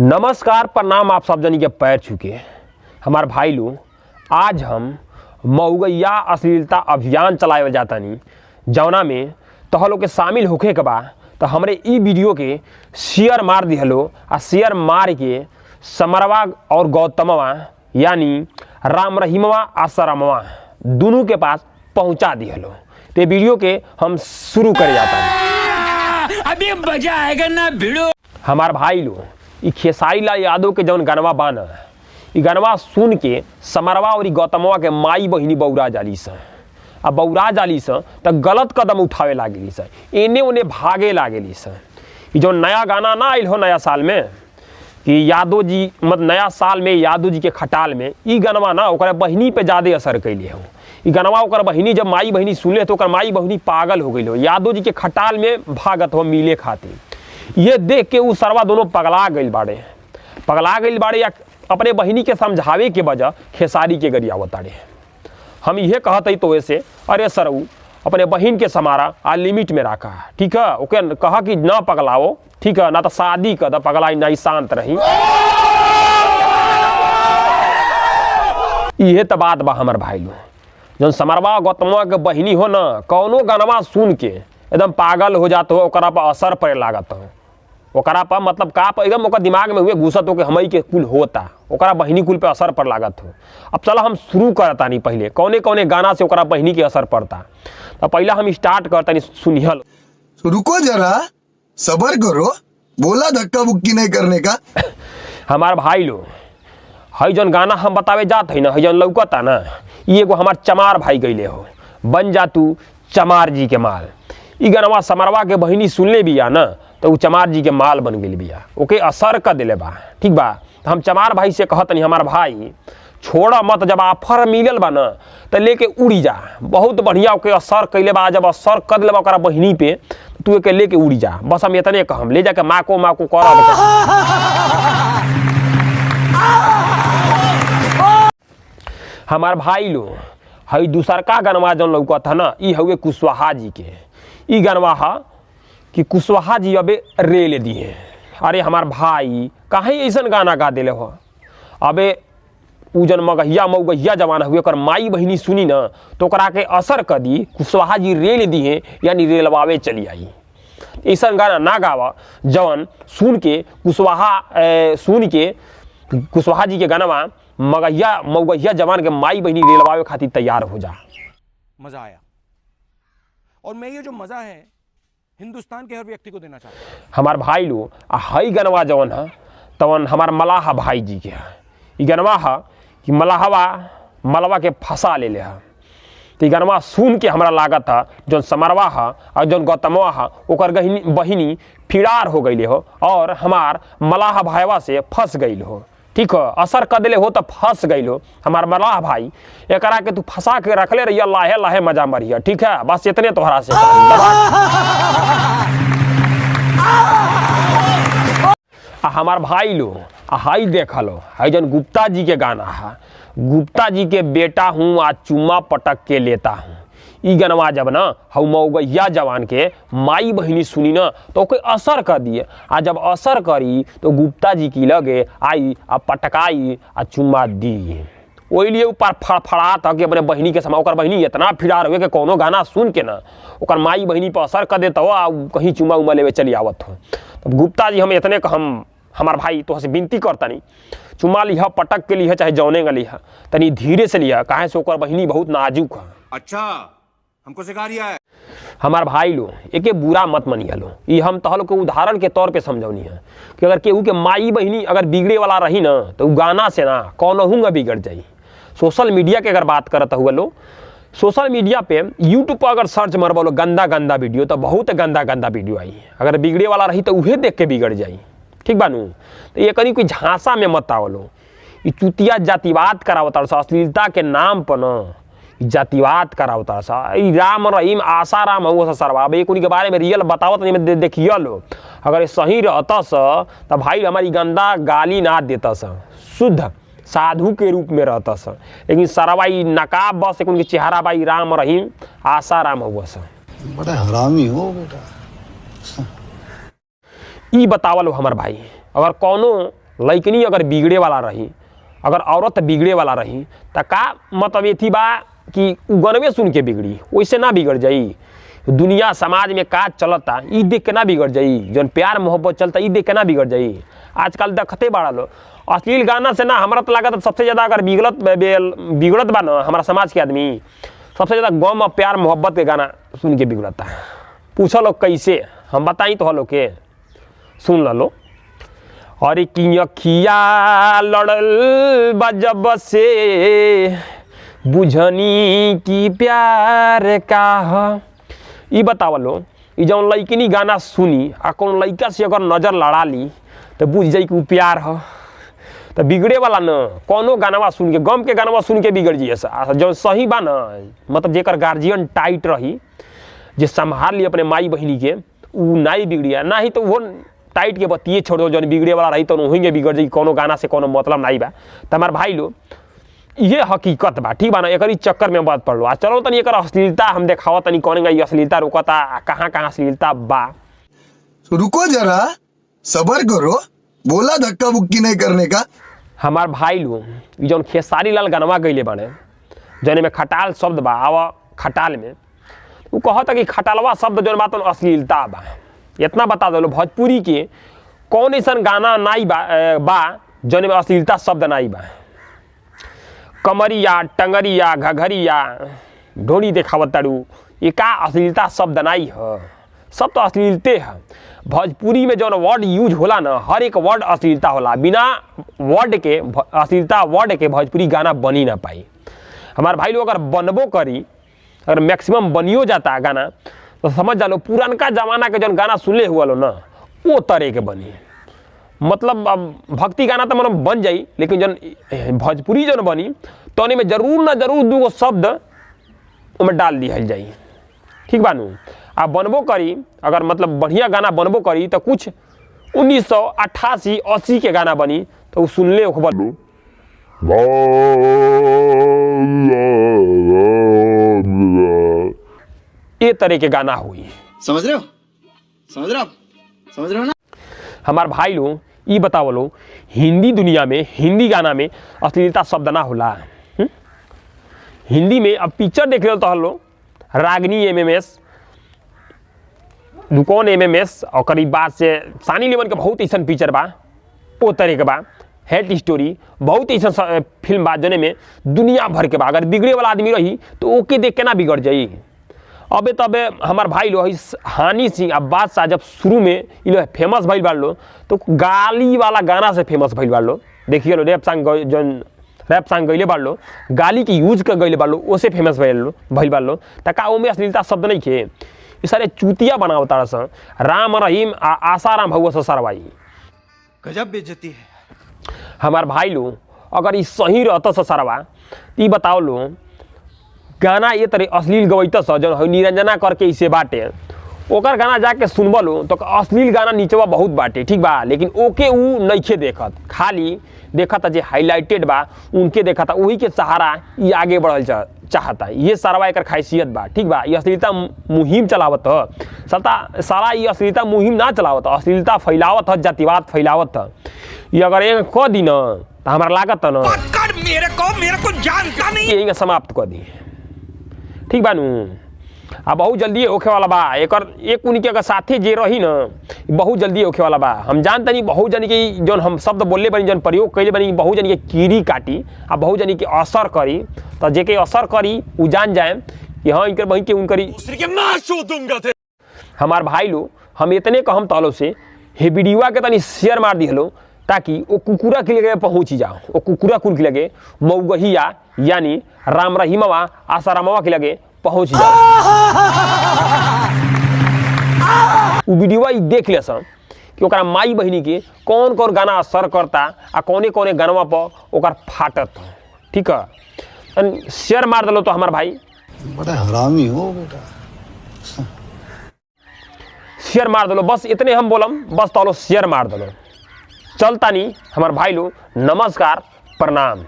नमस्कार प्रणाम आप सब जनी के पैर छूके हमार भाई लोग। आज हम मऊगैया अश्लीलता अभियान चलावे जातानी जौना में तह लोग के शामिल होखे के बा। तो हमरे ई वीडियो के शेयर मार दिहलो आ शेयर मार के समरवा और गौतमवा यानी राम रहीमवा आ सरमवा दोनों के पास पहुंचा दिहलो। तो वीडियो के हम शुरू कर जाता। अभी मजा आएगा ना भिड़ो। हमार भाई लोग ई खेसारी लाल यादव के जौन गनवा बाना ई गनवा सुन के समरवा और गौतमवा के माई बहिनी बौरा जाली स आ बौरा जाली स तो गलत कदम उठावे लागली स, एने ओने भागे लागली स। ई जो नया गाना ना आइल हो नया साल में कि यादव जी मतलब नया साल में यादव जी के खटाल में ई गनवा ना ओकर बहिनी पे ज़्यादा असर कैले हो। ई गनवा ओकर बहिनी जब माई बहिनी सुनले तो ओकर माई बहिनी पागल हो गई हो, यादव जी के खटाल में भागत हो मिले खातिर। ये देख के वो सरवा दोनों पगला गई बाड़े या अपने बहिनी के समझावे के वजह खेसारी के गरियावत आड़े। हम ये कहते तो वैसे अरे सर अपने बहन के समारा आ लिमिट में रखा, ठीक है, ओके कहा कि ना पगलाओ, ठीक है, ना तो शादी कर पगलाई नहीं शांत रही। ये तो बात बा हमार भाई लोग। जब समरवा गौतमवा के बहिनी हो ना कौनो गनवा सुन के एकदम पागल हो जात हो, ओकरा पर असर पड़े लागत हो, ओकरा पर मतलब का एकदम ओकर दिमाग में हुए घुसत हो कि हमई के कुल होता, ओकरा बहिनी कुल पे असर पर लागत हो। अब चलो हम शुरू करता नहीं पहले कौने कौने गाना से ओकरा बहिनी के असर पड़ता। तो पहला हम स्टार्ट करता नहीं, सुनिहल। रुको जरा सबर करो, बोला धक्का बुक्की नहीं करने का। हमार भाई लोग हई जौन गाना हम बतावे जात है ना, हई जौन लौकता ना, ये एगो हमार चमार भाई गईले हो, बन जा तू चमार जी के माल। ई गनवा समरवा के बहिनी सुनले बिया ना तो उ चमार जी के माल बन गई बिया, ओके असर कर दिले बा, ठीक बा। तो हम चमार भाई से कहत नहीं हमार भाई छोड़ा मत, जब ऑफर मिलल बा ना तो लेके उड़ी जा, बहुत बढ़िया ओके असर कैले बा। जब असर कर दिले बा ओकरा बहिनी पे तो तू एके लेके उड़ी जा, बस हम इतने कहम, ले जाके माको करब। हमार भाई लोग हई दूसर का गनवा जौन लौकत है ना, ई हवे कुशवाहा जी के। ई गनवा हा कि कुशवाहा जी अबे रेल दिए। अरे हमार भाई काहे ऐसन गाना गा दिले हो। अबे उ जन मऊगैया जवान हुए ओकर माई बहिनी सुनी ना तो ओकरा के असर कर दी, कुशवाहा जी रेल दिए यानी रेलवावे चली आई। ऐसन गाना ना गावा जवन सुन के कुशवाहा जी के गाना मऊगैया जवान के माई बहिनी रेलवावे खातिर तैयार हो जा। मजा आया और मैं ये जो मजा है हिंदुस्तान के हर व्यक्ति को देना चाहता हूं। हमार भाई लो हई गनवा जवन है तवन हमार मलाह भाई जी के है। ई गनवा है कि मलवा के फंसा ले है। तो गनवा सुन के हमरा लागत है जौन समरवा है और जौन गौतमवा है ओकर बहिनी फिरार हो गई हो और हमार मलाह भाईवा से फंस गई हो, ठीक है, असर कर दिले हो तो फंस गई हो। हमार मलाह भाई एकरा के तू फंसा के रखले रहिए, लाहे लाहे मजा मरिया, ठीक है, बस इतने तोहरा से। हमार भाई लो हाई देख लो हाई जन गुप्ता जी के गाना है, गुप्ता जी के बेटा हूँ आज चुम्मा पटक के लेता हूँ। ई गनवा जब ना हम मऊगैया जवान के माई बहिनी सुनी ना तो ओके असर कर दिए। आ जब असर करी तो गुप्ता जी की लगे आई आ पटकाई आ चुम्मा दी। वही लिए ऊपर फड़फड़ा था कि अपने बहिनी के समय ओकर बहिनी इतना फिरार हुए कि कोनो गाना सुन के ना ओकर माई बहिनी पर असर कर देता हो आ कहीं चुम्मा उम्मा लेवे चली आवत हो। तो गुप्ता जी हम इतने हमार भाई तो से विनती करता नहीं, चुम्मा लिहा पटक के लिहा चाहे जौने का लिहा तनी धीरे से लिहा, काहे से ओकर बहिनी बहुत नाजुक है। अच्छा हमको सिखा रिया है। हमार भाई लो एके बुरा मत मनिया लो, ये हम तहल के उदाहरण के तौर पे समझौनी है कि अगर केहू के माई बहिनी अगर बिगड़े वाला रही ना तो गाना से ना कौनहू बिगड़ जाई। सोशल मीडिया के अगर बात करता हुआ लो, सोशल मीडिया पे यूट्यूब पर अगर सर्च मरबो लो गंदा वीडियो तो बहुत गंदा वीडियो आई। अगर बिगड़े वाला रही तो उहे देख के बिगड़ जाई, ठीक बानू। तो ये कहीं कोई झांसा में मत आवलो, ये चुतिया जातिवाद करावता सा, अश्लीलता के नाम पर न जातिवाद करावता सा। राम रहीम आशा राम हो सरवा एक उनके बारे में रियल बतावत नहीं देखिए लो। अगर सही रहता सा तो भाई हमारी गंदा गाली ना देता सा, शुद्ध साधु के रूप में रहता सा। लेकिन सरवाई नकाब बस एक उनके चेहरा भाई राम रहीम आशा राम हुआ सा। बड़ा हरामी हो बेटा। ई बतावल हो हमार भाई, अगर कौनो लइकनी अगर बिगड़े वाला रही, अगर औरत बिगड़े वाला रही तो का मतलब ये थी बा कि गनवे सुन के बिगड़ी, वैसे ना बिगड़ जाई। दुनिया समाज में का चलता ई देख के ना बिगड़ जाई, जौन प्यार मोहब्बत चलता ई देख के ना बिगड़ जाई। आजकल देखते बड़ा लो अश्लील गाना से ना हमारा तो लागत सबसे ज़्यादा अगर बिगड़त बा ना हमारा समाज के आदमी, सबसे ज़्यादा गम और प्यार मोहब्बत के गाना सुन के बिगड़ता है। पूछो लोग कैसे, हम बताई तो हलो के सुन लो। अरे की अखिया लड़ल बजब से बुझनी की प्यार का ह। ई बतावलो ई जौन लइकनी गाना सुनी आ कौन लइका से अगर नज़र लड़ा ली तो बुझ जाई कि प्यार ह। तो बिगड़े वाला न कोनो गानवा सुन के, गम के गानवा सुन के बिगड़ जाइए। जौन सही बा न, मतलब जेकर गार्जियन टाइट रही, जे संभाल ली अपने माई बहिनी के, उ नहीं बिगड़िया। ना ही तो वो टाइट के बतिए छोड़ दो, जौन बिगड़े वाला रही तो वहीं बिगड़ जाई। कोनो गाना से कोनो मतलब नहीं बा। तो हमार भाई लो ये हकीकत बा, ठीक बा ना। एक चक्कर में बात पड़ लो आ चलो तनी एक अश्लीलता हम देखावा तनी, कौन ये अश्लीलता रुकता, कहाँ कहाँ अश्लीलता बा। रुको जरा, सबर करो, बोला धक्का बुक्की नहीं करने का। हमार भाई लो जौन खेसारी लाल गनवा गईले बने, जौन में खटाल शब्द बा, आवा खटाल में वो कहता कि खटालवा शब्द जौन बात अश्लीलता बा। इतना बता दो भोजपुरी के कौन ऐसा गाना नाई बा जौन में अश्लीलता शब्द नाई बा। कमरिया, टंगरिया, घघरिया, ढोड़ी देखावत तारू, ये का अश्लीलता शब्द नाई है, सब तो अश्लीलते है। भोजपुरी में जौन वर्ड यूज होला ना, हर एक वर्ड अश्लीलता होला। बिना वर्ड के अश्लीलता वर्ड के भोजपुरी गाना बनी ना पाई। हमारे भाई लोग अगर बनबो करी, अगर मैक्सिमम बनियो जाता गाना, तो समझ जालो पुरानका जमाना के जौन गाना सुनले हुआ लो ना, वो तरह के बनी। मतलब अब भक्ति गाना तो मतलब बन जाई, लेकिन जौन भोजपुरी जौन बनी तो में जरूर ना जरूर दूगो शब्द उनमें डाल दिया जाई, ठीक बानू। आप बनबो करी, अगर मतलब बढ़िया गाना बनबो करी तो कुछ 1988-80 के गाना बनी तो वो सुनले ओखबल ये तरह के गाना हुई। समझ रहे हो, समझ रहे हो, समझ रहे हो ना। हमार भाई लोग ये बताओ लो, हिंदी दुनिया में हिंदी गाना में अश्लीलता शब्द ना होला। हिंदी में अब पिक्चर देख रहे हो तो हलो रागनी MMS, दुकौन MMS, और करीब बाद से सानी लियोन के बहुत ऐसा पिक्चर बा, वो तरह के बा। हेट स्टोरी बहुत ऐसा फिल्म बा जने में दुनिया भर के बा। अगर बिगड़े वाला आदमी रही तो ओके देख के ना बिगड़ जाई। अबे तबे हमार भाई लो हानि सिंह अब बादशाह जब शुरू में ये फेमस भइल बाड़ लो तो गाली वाला गाना से फेमस भइल बाड़ लो। देखिए लो रैप सॉन्ग गईले बाड़ लो, गाली की यूज कर गईले बाड़ लो, ओसे फेमस भइल बाड़ लो। तका ओमे अश्लीलता शब्द नहीं खे, ये सारे चूतिया बनावता सन। राम रहीम आसाराम भगवा ससरवाई, गजब बेइज्जती है। हमार भाई लो अगर ये सही रहता ससरवा, ये बताओ लो गाना ये तरह अश्लील गवैत जो निरंजना करके इसे बाटे, ओकर गाना जाके सुनब लो तो अश्लील गाना नीचवा बहुत बाटे, ठीक बा। लेकिन ओके ऊ नइखे देखत, खाली देखता जे हाईलाइटेड बा उनके देखता, वही के सहारा ये आगे बढ़ल चाहता। ये सारा एक खासियत बा, ठीक बा। ये अश्लीलता मुहिम चलावत ह, सारा ये अश्लीलता मुहिम ना चलावत, अश्लीलता फैलावत ह, जातिवाद फैलावत ह। ये अगर एक कह दी ना तो हमारा लागत न मेरे को जानता नहीं, यही समाप्त कर दी, ठीक बा नू। आ बहुत जल्दी होखे वाला बा एक उनके अगर साथी जे रही ना, बहुत जल्दी होखे वाला बा। हम जानते नहीं बहुत जन की जौन हम शब्द बोलले बनी, जौन प्रयोग कैले बनी, बहुत जन के कीड़ी काटी आ बहुत जन के असर करी। तो जे के असर करी वो जान जाए कि हाँ इनकर बही के उनकरी थे। हमार भाई लो हम इतने कहम तलो से हे वीडियोआ के तनी शेयर मार दी हलो, ताकि वो कुकुरा के लगे पहुँच जाओ। वो कुकुरा कुल के लगे मऊगहिया यानी राम रहीमवा आसारामवा के लगे पहुँच जाओ। वो वीडियो देख ले सन कि ओकरा माई बहिनी के कौन कौन गाना असर करता आ कौने कौने गानवा पर ओकर फाटत, ठीक है। शेयर मार दलो तो हमार भाई बड़ा हरामी हो बेटा, शेयर मार दलो, बस इतने हम बोलम, बस तलो शेयर मार दलो। चलता नहीं हमार भाई लो, नमस्कार, प्रणाम।